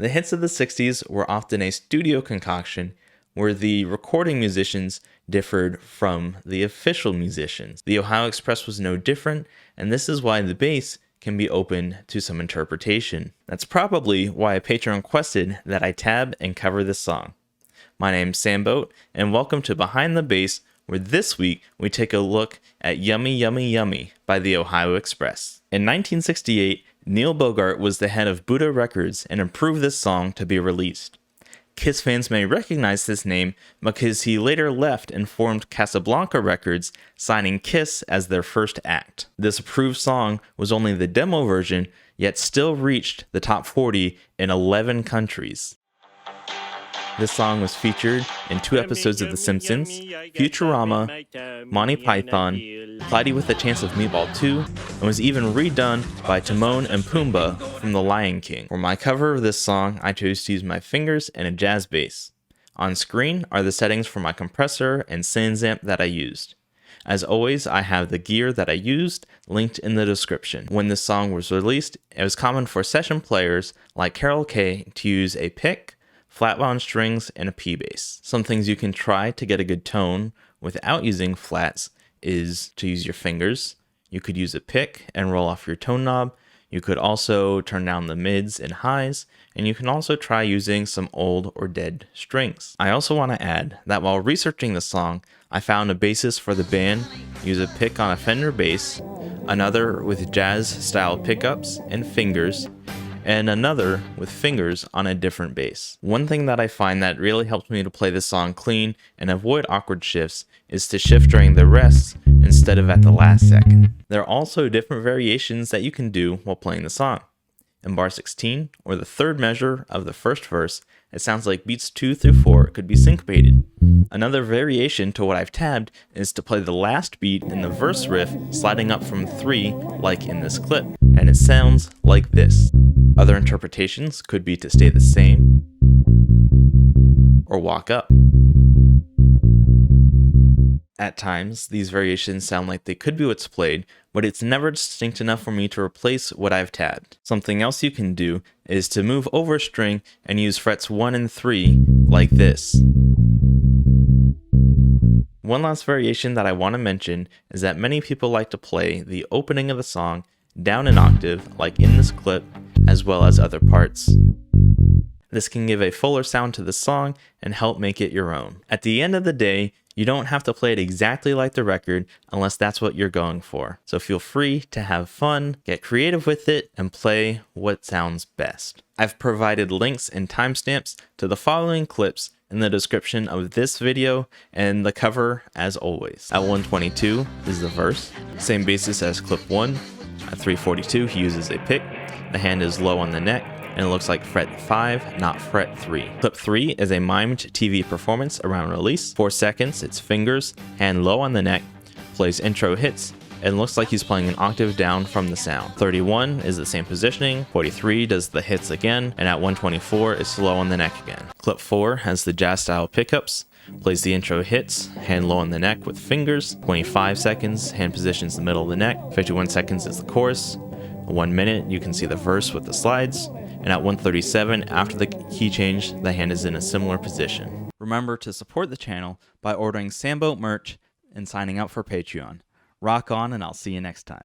The hits of the 60s were often a studio concoction where the recording musicians differed from the official musicians. The Ohio Express was no different, and this is why the bass can be open to some interpretation. That's probably why a patron requested that I tab and cover this song. My name's Samboat, and welcome to Behind the Bass, where this week we take a look at Yummy Yummy Yummy by the Ohio Express. In 1968, Neil Bogart was the head of Buddha Records and approved this song to be released. Kiss fans may recognize this name because he later left and formed Casablanca Records, signing Kiss as their first act. This approved song was only the demo version, yet still reached the top 40 in 11 countries. This song was featured in 2 episodes of The Simpsons, Futurama, Monty Python, Clyde with a Chance of Meatball 2, and was even redone by Timon and Pumbaa from The Lion King. For my cover of this song, I chose to use my fingers and a jazz bass. On screen are the settings for my compressor and SansAmp that I used. As always, I have the gear that I used linked in the description. When this song was released, it was common for session players like Karol Kaye to use a pick, flat wound strings, and a P bass. Some things you can try to get a good tone without using flats is to use your fingers. You could use a pick and roll off your tone knob. You could also turn down the mids and highs, and you can also try using some old or dead strings. I also want to add that while researching the song, I found a bassist for the band use a pick on a Fender bass, another with jazz style pickups and fingers, and another with fingers on a different bass. One thing that I find that really helps me to play this song clean and avoid awkward shifts is to shift during the rests instead of at the last second. There are also different variations that you can do while playing the song. In bar 16, or the third measure of the first verse, it sounds like beats 2 through 4 could be syncopated. Another variation to what I've tabbed is to play the last beat in the verse riff sliding up from 3 like in this clip, and it sounds like this. Other interpretations could be to stay the same or walk up. At times, these variations sound like they could be what's played, but it's never distinct enough for me to replace what I've tabbed. Something else you can do is to move over a string and use frets 1 and 3 like this. One last variation that I want to mention is that many people like to play the opening of the song down an octave like in this clip, as well as other parts. This can give a fuller sound to the song and help make it your own. At the end of the day, you don't have to play it exactly like the record unless that's what you're going for. So feel free to have fun, get creative with it, and play what sounds best. I've provided links and timestamps to the following clips in the description of this video and the cover as always. At 122 is the verse, same basis as clip 1. At 342 he uses a pick, the hand is low on the neck, and it looks like fret 5, not fret 3. Clip 3 is a mimed TV performance around release. 4 seconds, it's fingers, hand low on the neck, plays intro hits, and looks like he's playing an octave down from the sound. 31 is the same positioning, 43 does the hits again, and at 124 is slow on the neck again. Clip 4 has the jazz style pickups, plays the intro hits, hand low on the neck with fingers. 25 seconds, hand positions the middle of the neck. 51 seconds is the chorus. 1 minute, you can see the verse with the slides. And at 137, after the key change, the hand is in a similar position. Remember to support the channel by ordering Samboat merch and signing up for Patreon. Rock on, and I'll see you next time.